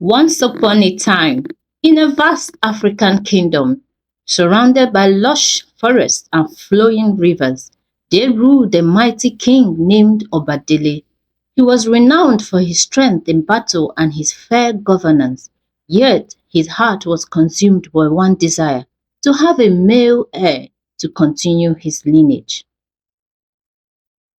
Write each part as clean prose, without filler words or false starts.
Once upon a time, in a vast African kingdom, surrounded by lush forests and flowing rivers, there ruled a mighty king named Obadele. He was renowned for his strength in battle and his fair governance, yet his heart was consumed by one desire: to have a male heir to continue his lineage.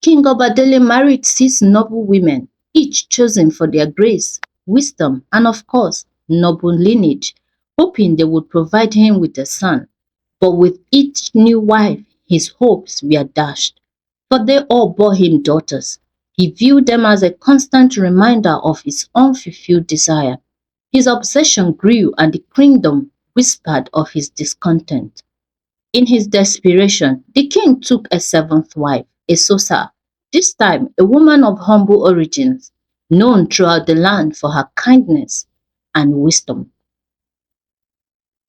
King Obadele married 6 noble women, each chosen for their grace, wisdom, and of course, noble lineage, hoping they would provide him with a son. But with each new wife, his hopes were dashed, for they all bore him daughters. He viewed them as a constant reminder of his unfulfilled desire. His obsession grew and the kingdom whispered of his discontent. In his desperation, the king took a seventh wife, Esosa, this time a woman of humble origins, known throughout the land for her kindness and wisdom.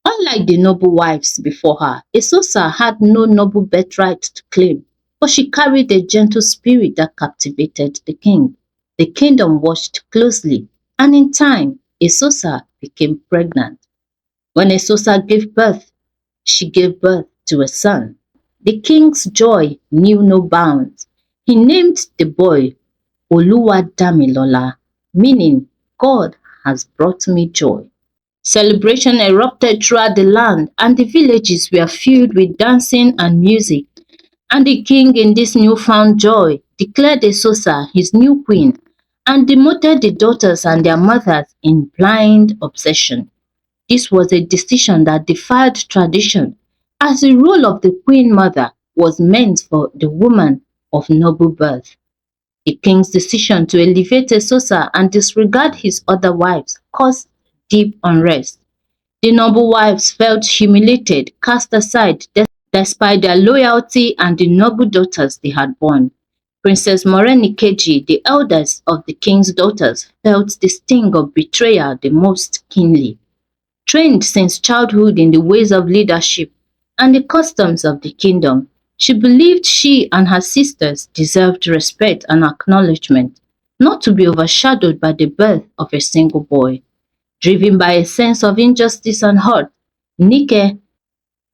Unlike the noble wives before her, Esosa had no noble birthright to claim, but she carried a gentle spirit that captivated the king. The kingdom watched closely, and in time, Esosa became pregnant. When Esosa gave birth, she gave birth to a son. The king's joy knew no bounds. He named the boy Oluwadamilola, meaning God has brought me joy. Celebration erupted throughout the land, and the villages were filled with dancing and music. And the king, in this newfound joy, declared Esosa his new queen and demoted the daughters and their mothers in blind obsession. This was a decision that defied tradition, as the role of the queen mother was meant for the woman of noble birth. The king's decision to elevate Esosa and disregard his other wives caused deep unrest. The noble wives felt humiliated, cast aside despite their loyalty, and the noble daughters they had borne. Princess Morenikeji, the eldest of the king's daughters, felt the sting of betrayal the most keenly. Trained since childhood in the ways of leadership and the customs of the kingdom, she believed she and her sisters deserved respect and acknowledgement, not to be overshadowed by the birth of a single boy. Driven by a sense of injustice and hurt, Nike,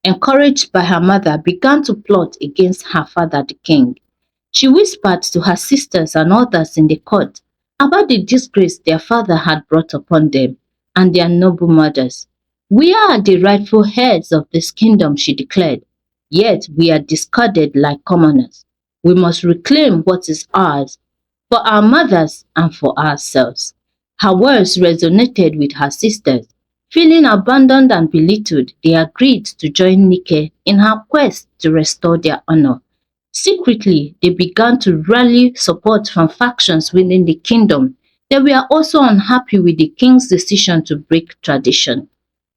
encouraged by her mother, began to plot against her father the king. She whispered to her sisters and others in the court about the disgrace their father had brought upon them and their noble mothers. "We are the rightful heads of this kingdom," she declared, "yet we are discarded like commoners. We must reclaim what is ours, for our mothers and for ourselves." Her words resonated with her sisters. Feeling abandoned and belittled, they agreed to join Nike in her quest to restore their honor. Secretly, they began to rally support from factions within the kingdom. They were also unhappy with the king's decision to break tradition.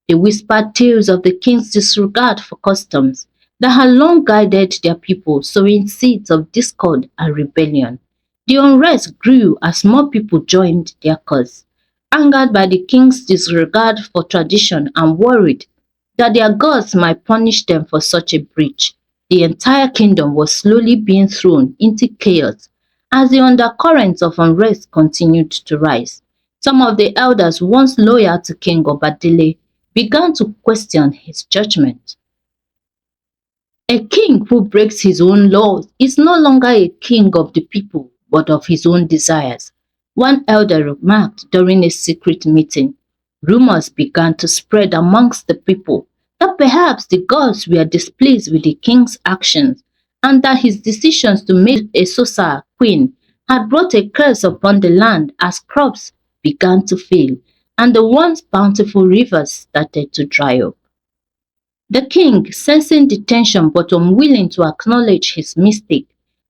They whispered tales of the king's disregard for customs that had long guided their people, sowing seeds of discord and rebellion. The unrest grew as more people joined their cause, angered by the king's disregard for tradition and worried that their gods might punish them for such a breach. The entire kingdom was slowly being thrown into chaos as the undercurrents of unrest continued to rise. Some of the elders, once loyal to King Obadele, began to question his judgment. A king who breaks his own laws is no longer a king of the people, but of his own desires, one elder remarked during a secret meeting. Rumors began to spread amongst the people that perhaps the gods were displeased with the king's actions and that his decisions to make Esosa queen had brought a curse upon the land as crops began to fail and the once bountiful rivers started to dry up. The king, sensing the tension but unwilling to acknowledge his mistake,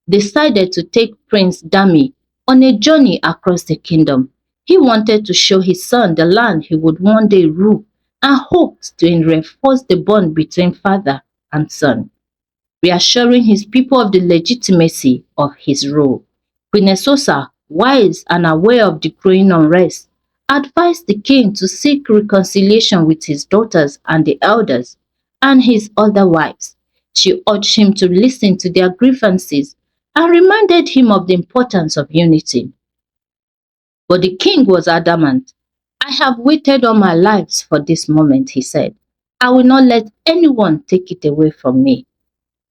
decided to take Prince Dami on a journey across the kingdom. He wanted to show his son the land he would one day rule and hoped to reinforce the bond between father and son, reassuring his people of the legitimacy of his rule. Queen Esosa, wise and aware of the growing unrest, advised the king to seek reconciliation with his daughters and the elders and his other wives. She urged him to listen to their grievances and reminded him of the importance of unity. But the king was adamant. I have waited all my lives for this moment, he said. I will not let anyone take it away from me.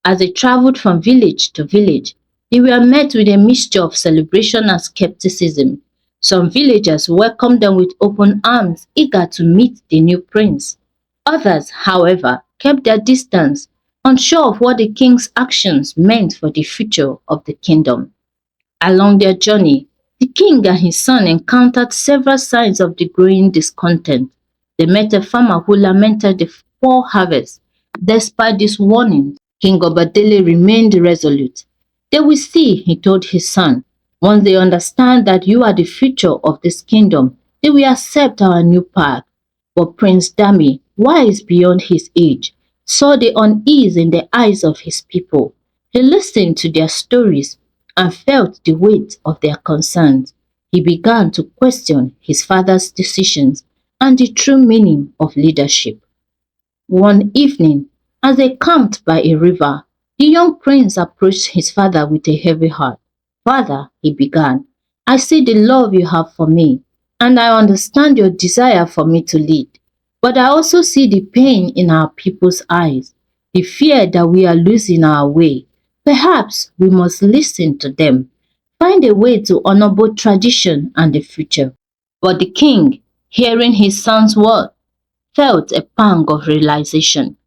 As they traveled from village to village, they were met with a mixture of celebration and skepticism. Some villagers welcomed them with open arms, eager to meet the new prince. Others, however, kept their distance, unsure of what the king's actions meant for the future of the kingdom. Along their journey, the king and his son encountered several signs of the growing discontent. They met a farmer who lamented the poor harvest. Despite these warnings, King Obadele remained resolute. They will see, he told his son. Once they understand that you are the future of this kingdom, they will accept our new path. But Prince Dami, wise beyond his age, saw the unease in the eyes of his people. He listened to their stories and felt the weight of their concerns. He began to question his father's decisions and the true meaning of leadership. One evening, as they camped by a river, the young prince approached his father with a heavy heart. "Father," he began, "I see the love you have for me, and I understand your desire for me to lead. But I also see the pain in our people's eyes, the fear that we are losing our way. Perhaps we must listen to them, find a way to honor both tradition and the future." But the king, hearing his son's words, felt a pang of realization.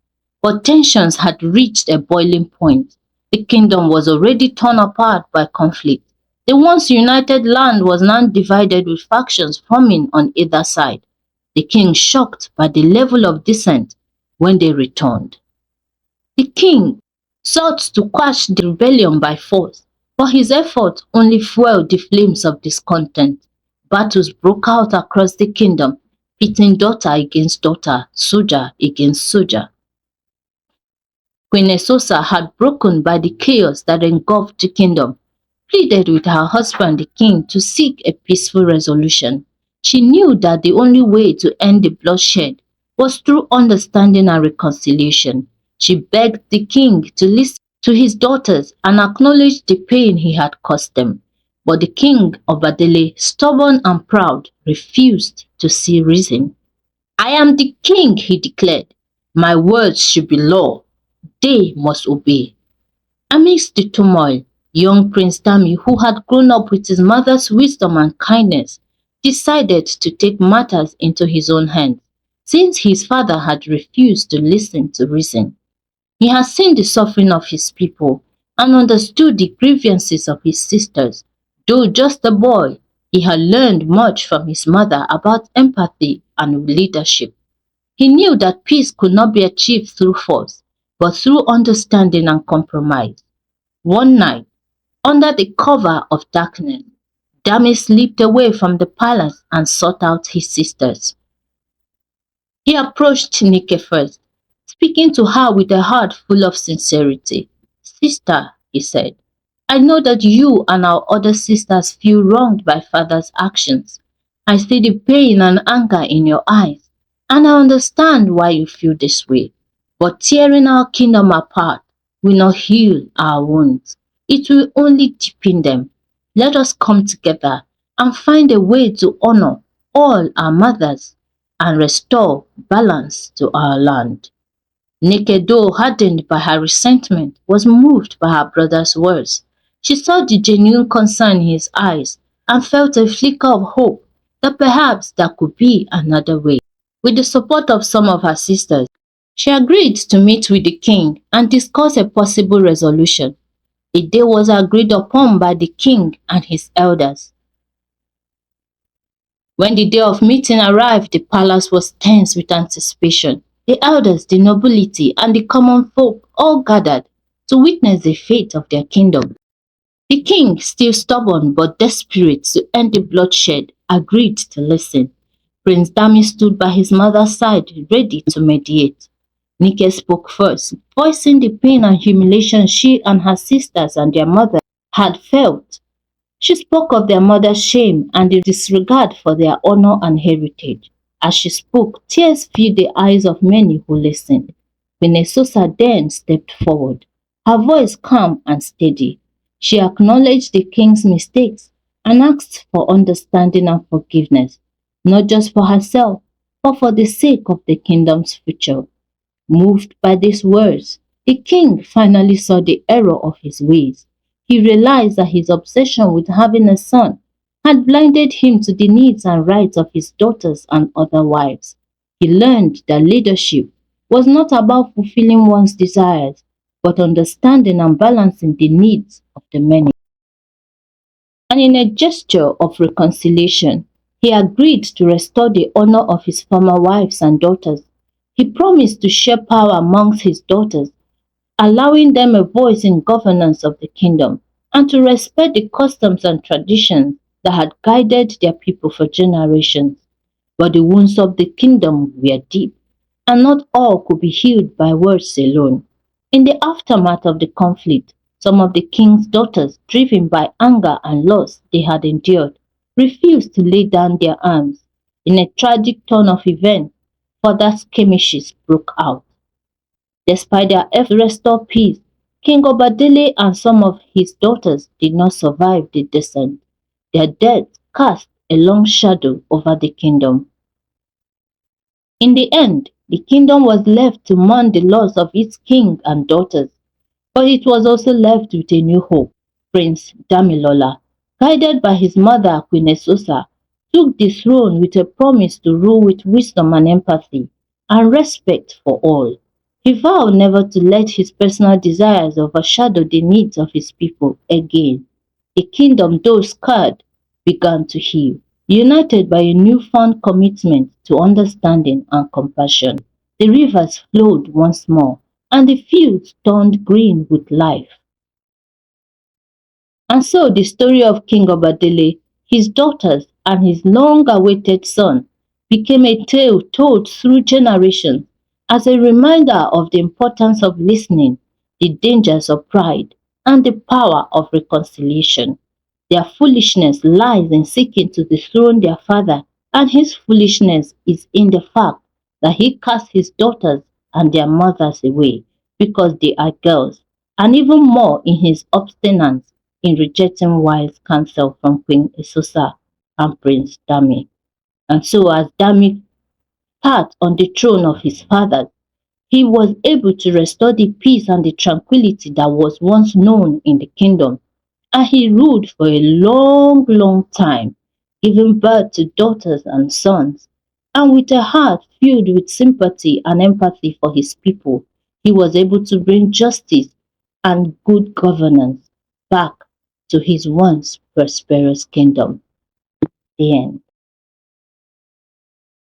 But tensions had reached a boiling point. The kingdom was already torn apart by conflict. The once united land was now divided with factions forming on either side. The king shocked by the level of dissent when they returned. The king sought to quash the rebellion by force, but his efforts only fueled the flames of discontent. Battles broke out across the kingdom, pitting daughter against daughter, soldier against soldier. Queen Esosa, heartbroken by the chaos that engulfed the kingdom, pleaded with her husband the king to seek a peaceful resolution. She knew that the only way to end the bloodshed was through understanding and reconciliation. She begged the king to listen to his daughters and acknowledge the pain he had caused them. But the king of Badele, stubborn and proud, refused to see reason. "I am the king," he declared. "My words should be law. They must obey." Amidst the turmoil, young Prince Dami, who had grown up with his mother's wisdom and kindness, decided to take matters into his own hands, since his father had refused to listen to reason. He had seen the suffering of his people and understood the grievances of his sisters. Though just a boy, he had learned much from his mother about empathy and leadership. He knew that peace could not be achieved through force, but through understanding and compromise. One night, under the cover of darkness, Dami slipped away from the palace and sought out his sisters. He approached Nike first, speaking to her with a heart full of sincerity. "Sister," he said, "I know that you and our other sisters feel wronged by father's actions. I see the pain and anger in your eyes, and I understand why you feel this way. But tearing our kingdom apart will not heal our wounds. It will only deepen them. Let us come together and find a way to honor all our mothers and restore balance to our land." Nekedo, hardened by her resentment, was moved by her brother's words. She saw the genuine concern in his eyes and felt a flicker of hope that perhaps there could be another way. With the support of some of her sisters, she agreed to meet with the king and discuss a possible resolution. A day was agreed upon by the king and his elders. When the day of meeting arrived, the palace was tense with anticipation. The elders, the nobility, and the common folk all gathered to witness the fate of their kingdom. The king, still stubborn but desperate to end the bloodshed, agreed to listen. Prince Dami stood by his mother's side, ready to mediate. Nike spoke first, voicing the pain and humiliation she and her sisters and their mother had felt. She spoke of their mother's shame and the disregard for their honor and heritage. As she spoke, tears filled the eyes of many who listened. Queen Esosa then stepped forward, her voice calm and steady. She acknowledged the king's mistakes and asked for understanding and forgiveness. not just for herself, but for the sake of the kingdom's future. Moved by these words, the king finally saw the error of his ways. He realized that his obsession with having a son had blinded him to the needs and rights of his daughters and other wives. He learned that leadership was not about fulfilling one's desires, but understanding and balancing the needs of the many. And in a gesture of reconciliation, he agreed to restore the honor of his former wives and daughters. He promised to share power amongst his daughters, allowing them a voice in governance of the kingdom, and to respect the customs and traditions that had guided their people for generations. But the wounds of the kingdom were deep, and not all could be healed by words alone. In the aftermath of the conflict, some of the king's daughters, driven by anger and loss they had endured, refused to lay down their arms. In a tragic turn of events, further skirmishes broke out. Despite their efforts to restore peace, King Obadele and some of his daughters did not survive the descent. Their deaths cast a long shadow over the kingdom. In the end, the kingdom was left to mourn the loss of its king and daughters, but it was also left with a new hope. Prince Damilola, guided by his mother Queen Esosa, took the throne with a promise to rule with wisdom and empathy and respect for all. He vowed never to let his personal desires overshadow the needs of his people again. The kingdom, though scarred, began to heal, united by a newfound commitment to understanding and compassion. The rivers flowed once more, and the fields turned green with life. And so the story of King Obadele, his daughters, and his long-awaited son became a tale told through generations as a reminder of the importance of listening, the dangers of pride, and the power of reconciliation. Their foolishness lies in seeking to dethrone their father, and his foolishness is in the fact that he cast his daughters and their mothers away because they are girls, and even more in his obstinance in rejecting wise counsel from Queen Esosa and Prince Dami. And so as Dami sat on the throne of his fathers, he was able to restore the peace and the tranquility that was once known in the kingdom, and he ruled for a long time, giving birth to daughters and sons. And with a heart filled with sympathy and empathy for his people, he was able to bring justice and good governance back to his once prosperous kingdom. The end.